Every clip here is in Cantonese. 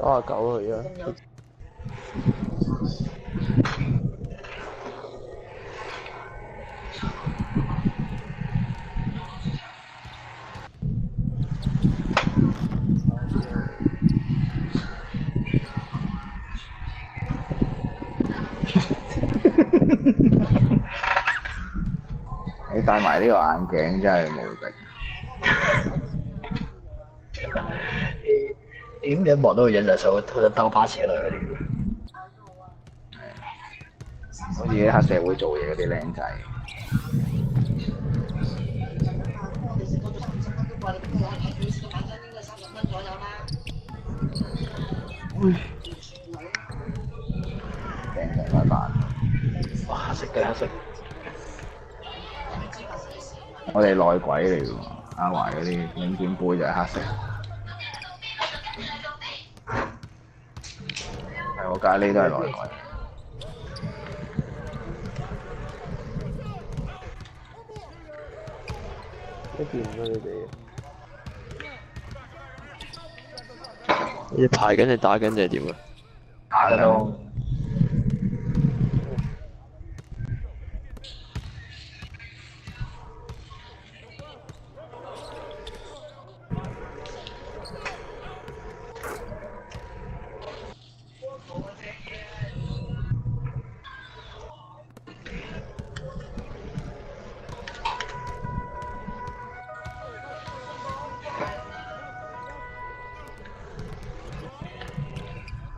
99佢啊！你戴埋呢個眼鏡真係無敵。點你一望到個人就想兜巴扯落去。好似啲黑社會做嘢嗰啲僆仔。掟成塊飯。哇！黑色嘅黑色。我哋內鬼嚟㗎喎，阿華嗰啲領館杯就係黑色。係我咖喱都係內鬼。一掂啦你哋。你排緊定打緊定係點啊？打緊咯。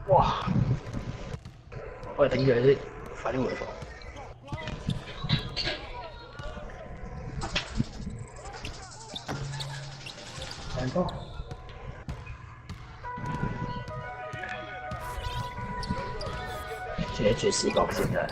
哇！我哋頂住佢先，快啲回防。成波。遮住視角先真係。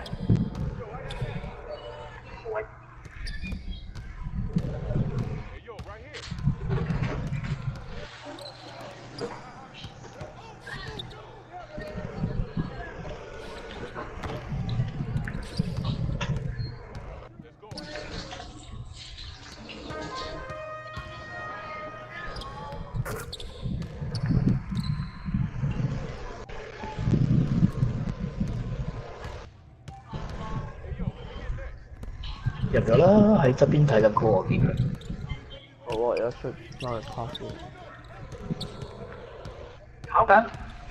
入咗啦，喺側邊睇緊歌我見佢。好啊，而家出翻去卡先。跑緊，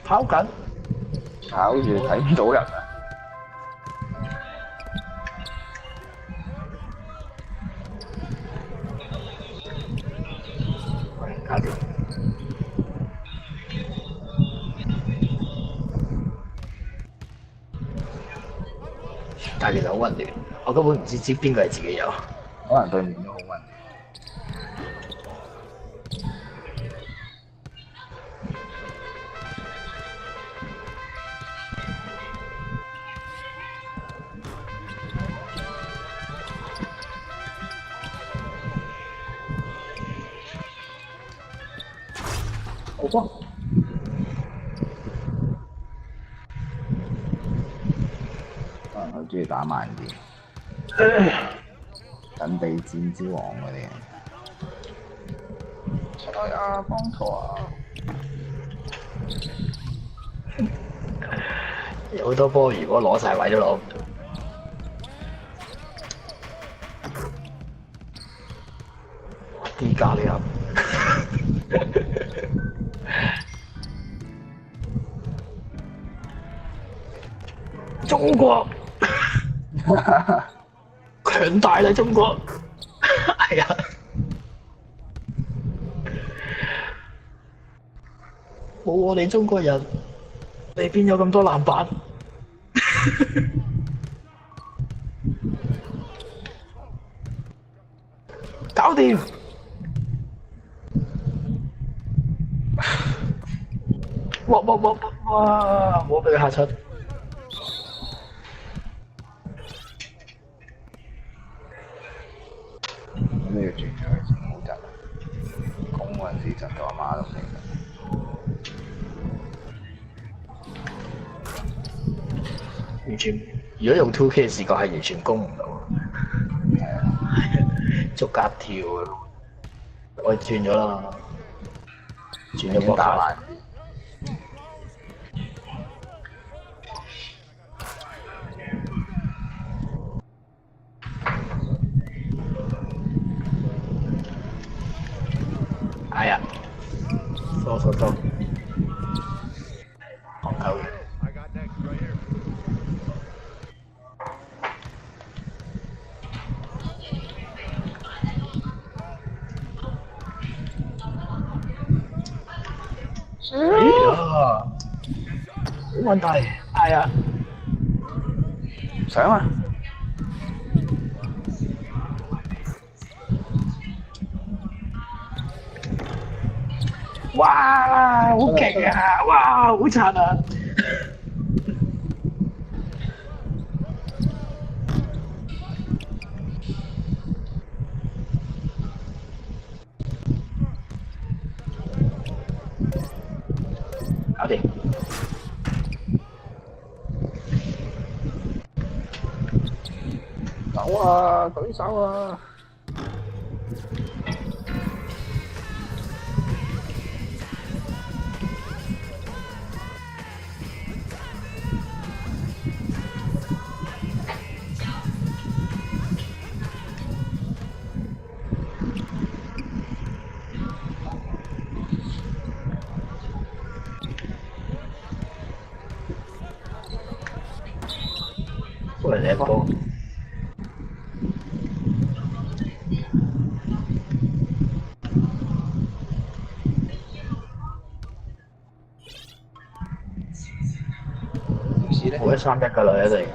跑緊。跑住睇唔到人啊！搞掂。但係其實好混亂，我根本唔知邊個係自己有。可能對面都好混亂。好光。可能佢中意打慢啲。等備戰之王嗰啲。出去啊！幫拖啊！有好多波，如果攞晒位都攞唔到。啲咖喱盒。中國強大啦！中國係啊，冇我哋中國人，你邊有咁多籃板？搞掂！哇！唔好俾佢嚇親。咁你要轉咗去好窒啊！攻嗰陣時窒到阿媽都唔理得。完全，如果用 2K 嘅視覺係完全攻唔到。係啊，逐格跳啊！我轉咗啦，轉咗已經博卡。打慢啲。多數都講夠嘅。哎呀，冇問題，係啊，上啊！哇，好勁啊！哇，好殘啊！搞掂。走啊！舉手啊！都係兩波。冇1-3-1㗎啦，一定。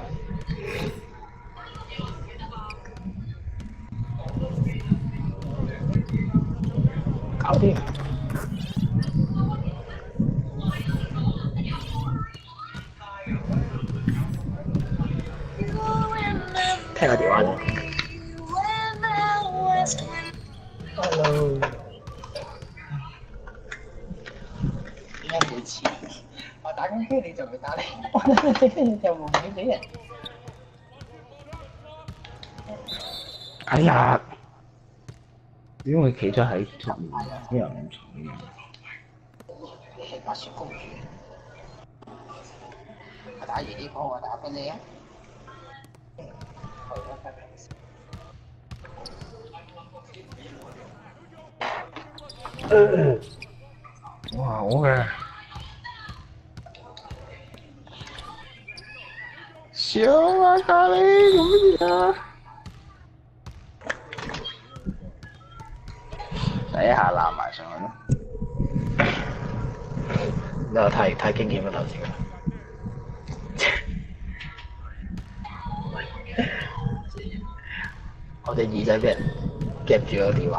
搞掂。聽個電話先。Hello。點解每次我打緊機你就會打你，我打緊機你就唔會俾人？哎呀！點會企咗喺出面啊？邊有咁重嘅？白雪公主，我打完呢個我打俾你啊！哇！我嘅小啊咖喱做乜嘢啊？第一下攬埋上去咯。呢個太驚險啦頭先。我隻耳仔俾人夾住個電話，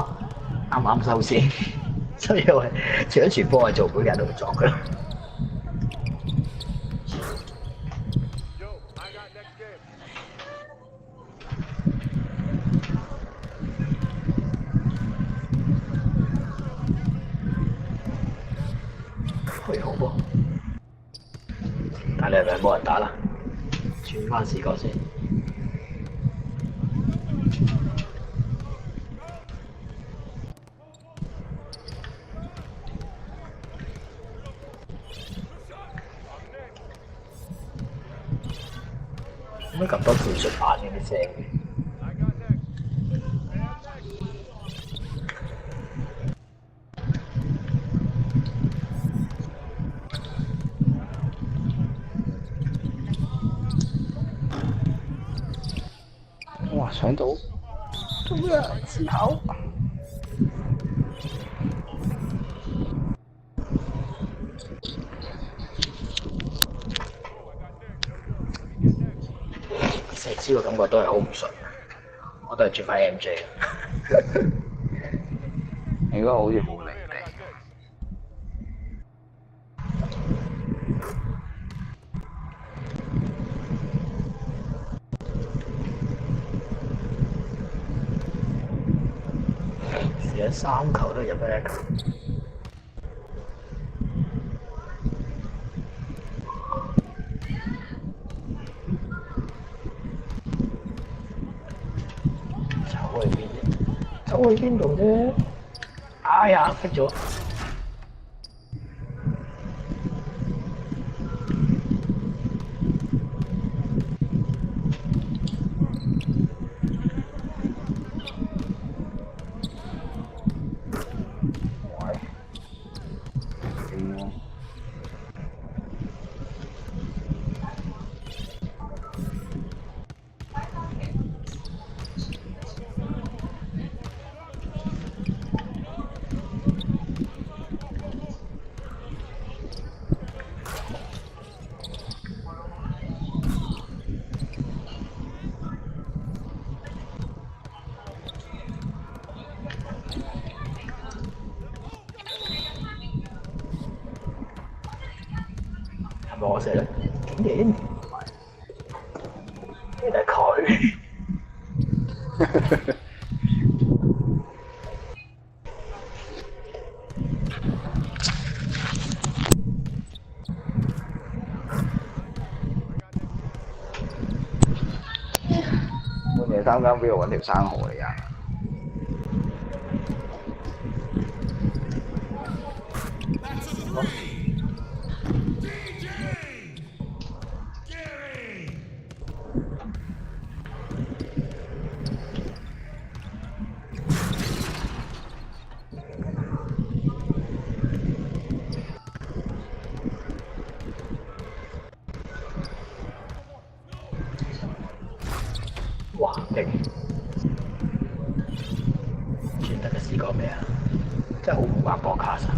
啱啱收線，所以我除咗傳播我做每日都會作㗎。喂，好噃，睇你係咪冇人打啦？轉翻視角先。點解咁多技術版嘅啲聲嘅？哇！上到做咩啊？思考。成支個感覺都係好唔順，我都係轉翻 MJ。應該好似冇離地。試咗3球都入咗1球。走去邊度啫？哎呀，熄咗。咪我寫咧？竟然唔係，原來係佢。半夜三更邊度揾條生蠔嚟啊？哇！勁！轉得嘅試過未啊？真係好唔玩波卡神。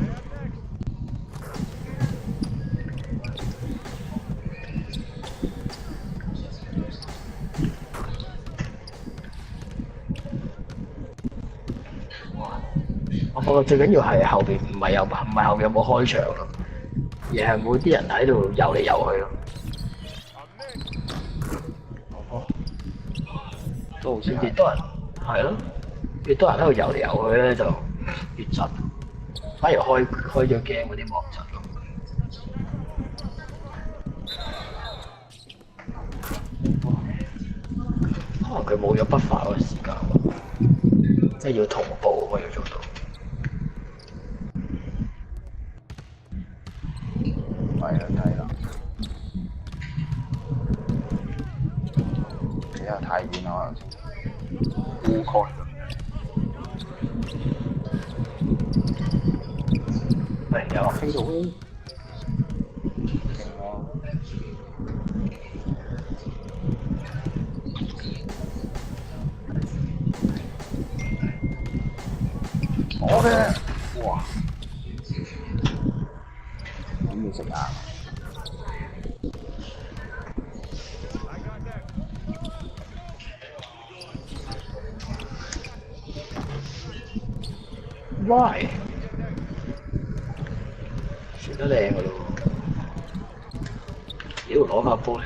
我發覺最緊要係後邊唔係後邊有冇開場咯，而係每啲人喺度遊嚟遊去咯。都好似越多人係咯，越多人喺度遊嚟遊去咧就越窒，反而開咗 game 嗰啲冇咁窒咯。可能佢冇咗筆法嗰個時間喎，即係要同步我要做到。係啊，睇啦。比較太遠啦，烏蓋。喂，有啊，飛到勁喎！我嘅，哇！咁要食啊！Why？ 傳得靚㗎咯喎！屌，攞塊煲嚟啊！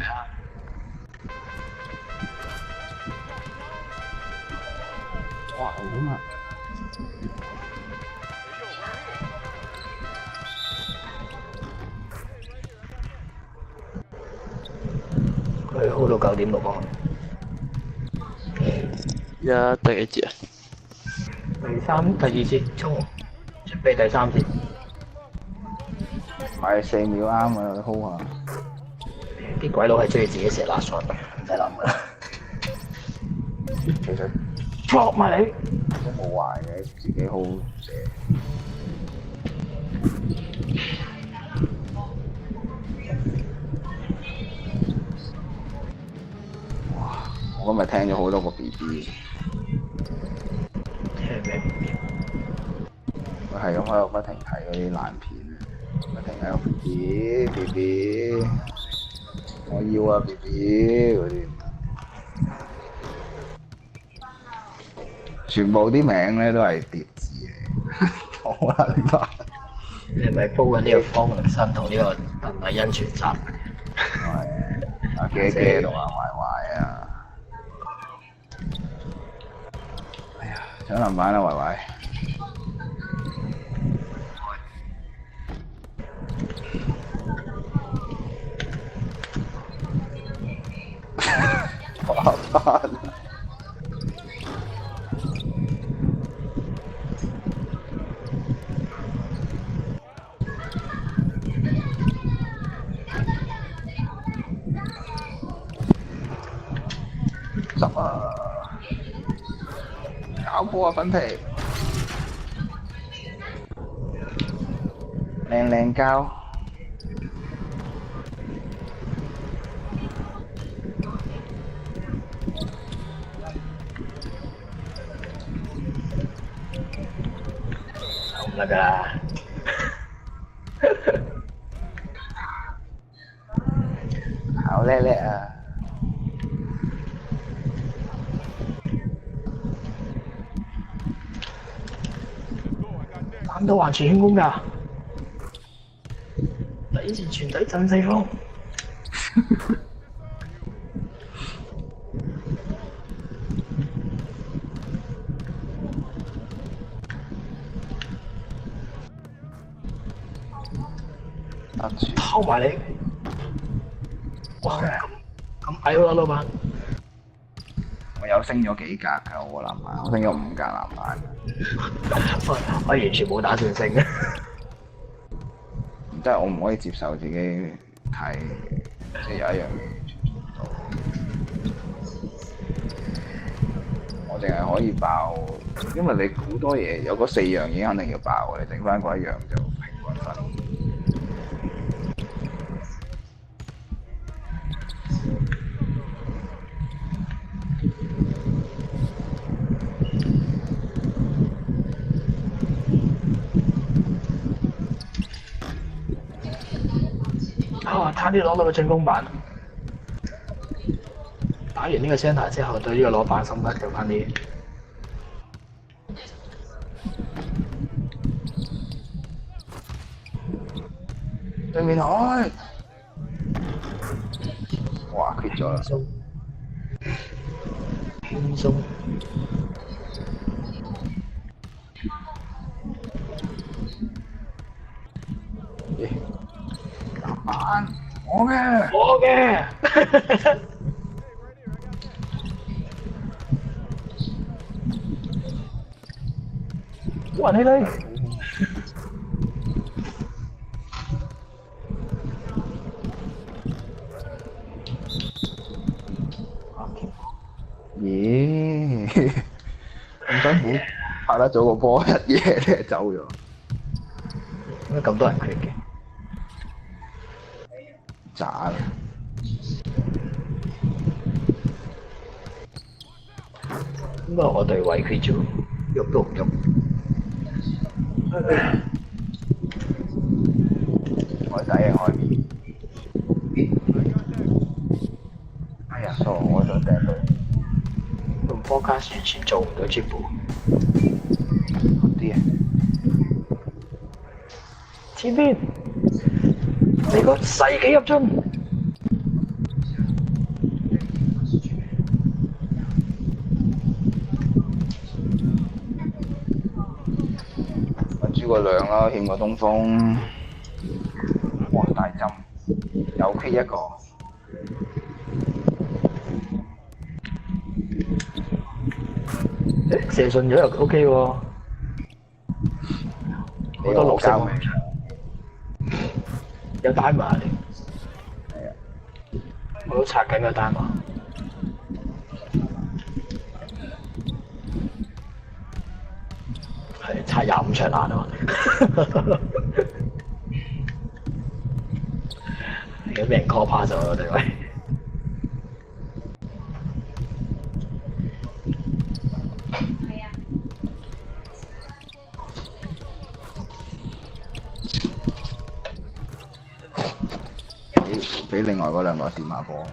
哇！好啊！佢 hold 到9.6啊！一第幾節啊？第二節衝，準備第三節。買4秒啱啊 ，hold 下。啲鬼佬係中意自己射垃圾嘅，唔使諗啦。其實捉埋你！都冇壞嘅，自己 hold 射。哇！我今日聽咗好多個 BB。聽咩 BB？佢係咁喺度不停睇嗰啲爛片，不停喺度 BB，我要啊 BB 嗰啲，全部啲名咧都係疊字嚟，好啦呢排。你係咪煲緊呢個方力申同呢個鄧麗欣全集？係阿姐姐同阿壞壞啊！哎呀，搶籃板啦壞壞！麻煩。執啊！搞波啊粉皮！靚靚膠。咁啦㗎。好叻叻啊！打到環前輕功㗎，第睇住全體震四方。得住。偷埋你！哇，咁矮喎，老闆。我有升咗幾格㗎，我個籃板，我升咗5格籃板。我完全冇打算升嘅。即係我唔可以接受自己太，即係有一樣嘢完全做唔到。我淨係可以爆，因為你好多嘢有嗰4樣已經肯定要爆，你整翻嗰一樣就平均分。啊！差啲攞到個進攻板。打完呢個 center 之後，對呢個攞板心得掉翻啲。對面海，哇 quit 咗啦！輕鬆。咦？籃板，我嘅。我嘅。還起你！咦？咁辛苦拍得咗個波，一嘢就走咗。點解咁多人缺嘅？渣啦！應該我對位缺咗，喐都唔喐。海底嘅海面。哎呀，傻！我想掟佢。用波卡完全做唔到接步。好啲啊！前邊，你個世紀入樽。諸葛亮啦，欠個東風，黃大針，又 K 一個，射順咗又 OK 喎，好多綠色喎，有單馬嚟，係啊，我都拆緊個單馬。係差25場難啊嘛！而家俾人 call pass 咗我哋位。俾另外嗰兩個電話波，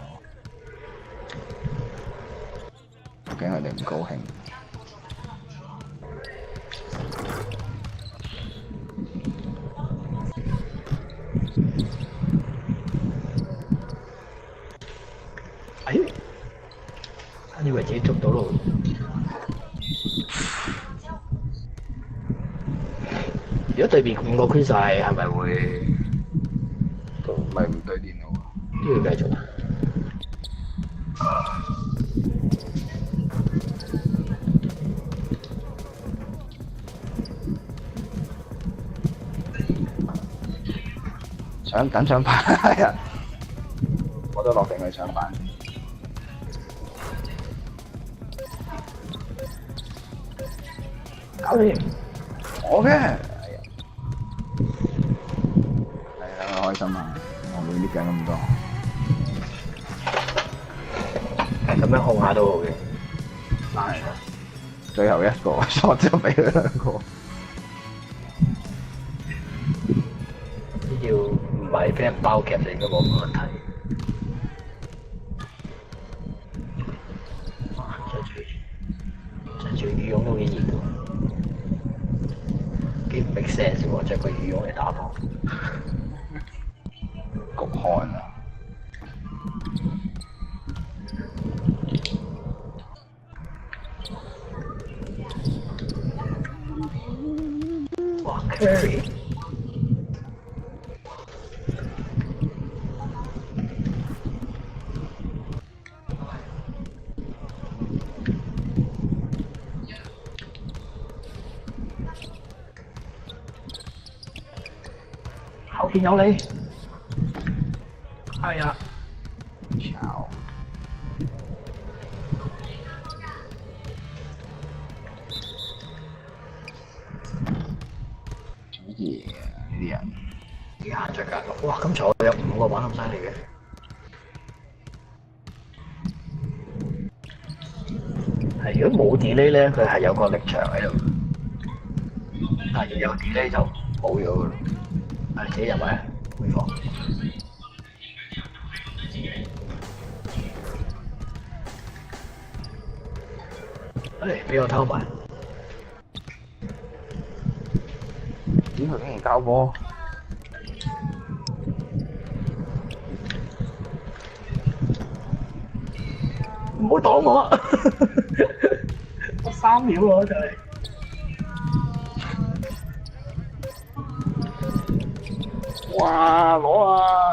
驚佢哋唔高興。以為自己捉到咯。如果對面5個 quiz 晒，係咪會咪唔對電腦？都要繼續？等搶板係啊！我都落定去搶板。搞掂！我嘅，係啊，開心啊！我會搣緊咁多，咁樣控下都好嘅。係啊，最後一個 shot 就俾佢兩個。要唔係俾人包夾，就應該冇乜問題。哇！着住羽絨都幾熱喎，幾唔 make sense 喎，着個羽絨嚟打波。汗啊！哇 carry！後邊有你，係啊！炒做乜嘢啊？呢啲人而家行着㗎，哇！咁坐有5個玩咁犀利嘅，係如果冇 delay 咧，佢係有個力場喺度，但係有 delay 就冇咗㗎啦。係自己入埋回房。誒，俾我偷埋。咦？佢竟然交波！唔好擋我啊！我3秒喎，就係。哇！攞啊！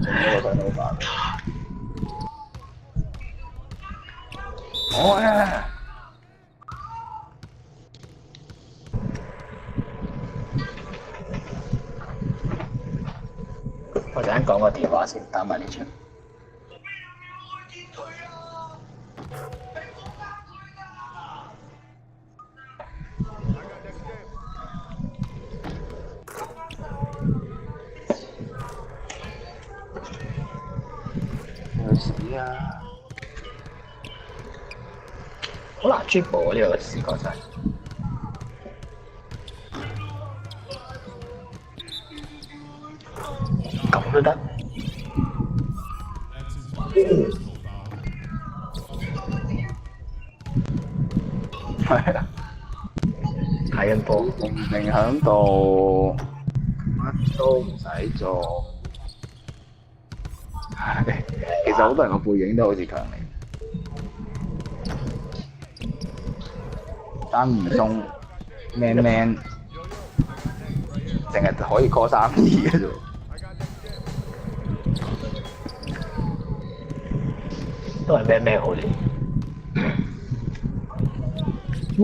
整咗個細佬飯。我啊！我陣間講個電話先，打埋呢場。去死啊！好難 dribble 啊！呢個視覺真係。咁都得。係啊！睇緊波，明明喺度，乜都唔使做。係，其實好多人個背景都好似強尼。單二中 man man，淨係可以 call 3-2嘅啫。都係咩咩好啲。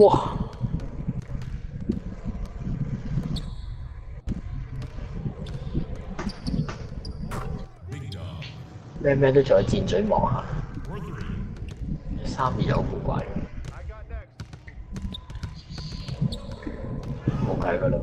哇！咩咩都仲有箭嘴望下，3-2有古怪，冇計㗎啦。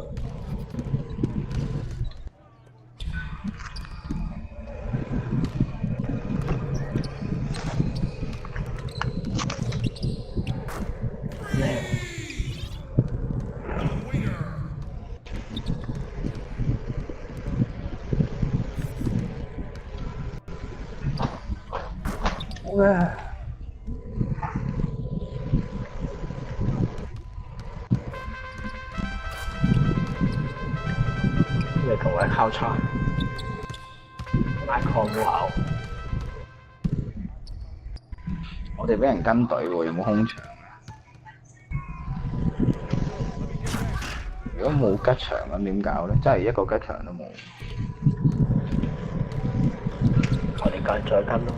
呢個球係交叉，拉抗都考。我哋俾人跟隊喎，有冇空場啊？如果冇吉場咁點搞咧？真係一個吉場都冇。我哋再跟咯。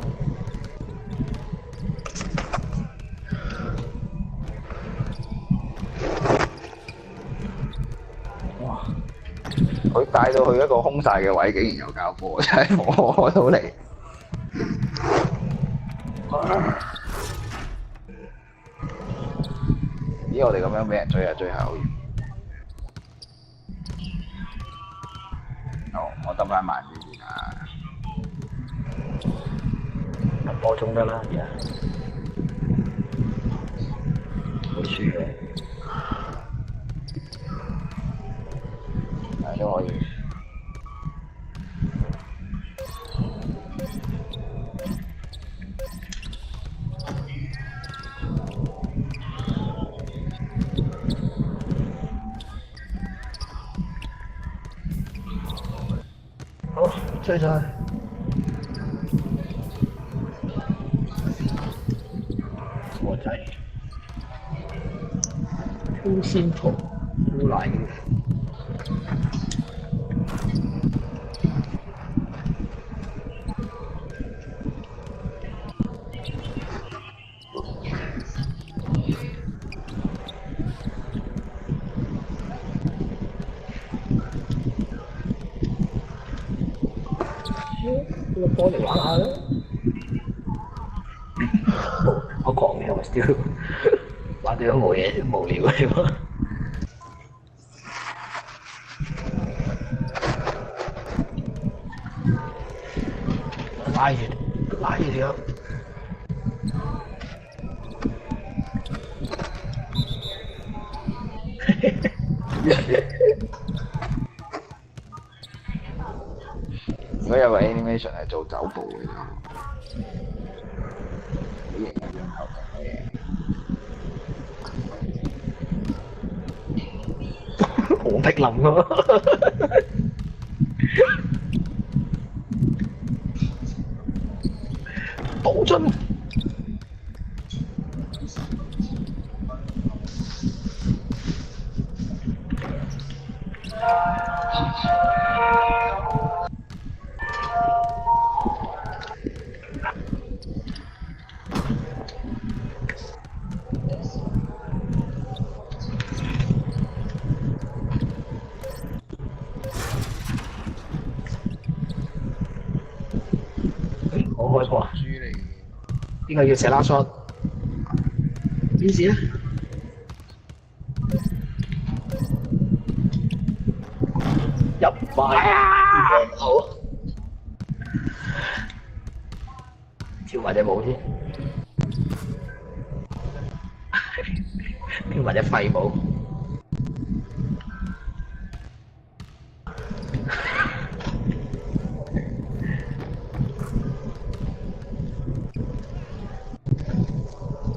哇！佢帶到去一個空晒嘅位，竟然有交波，真係摸到嚟。咦！我哋咁樣俾人追下追下好遠。好，我得翻慢啲先啊。入波中得啦，而家冇輸嘅，係都可以。好，追上去。我仔，超先圖，好難嘅。呢個波嚟玩下啦！我狂嘅我屌，玩到都冇嘢無聊嘅喎。拉住條。如果有個 animation 係做走步嘅就好型嘅張頭嘅。黃碧林喎，倒進。好開波啊！豬嚟嘅。呢個要射拉 shot，邊時啊？入埋，好，跳埋隻舞先，跳埋隻廢舞。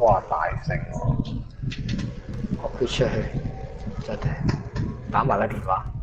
哇！大勝喎！我佢出去，真係打埋個電話。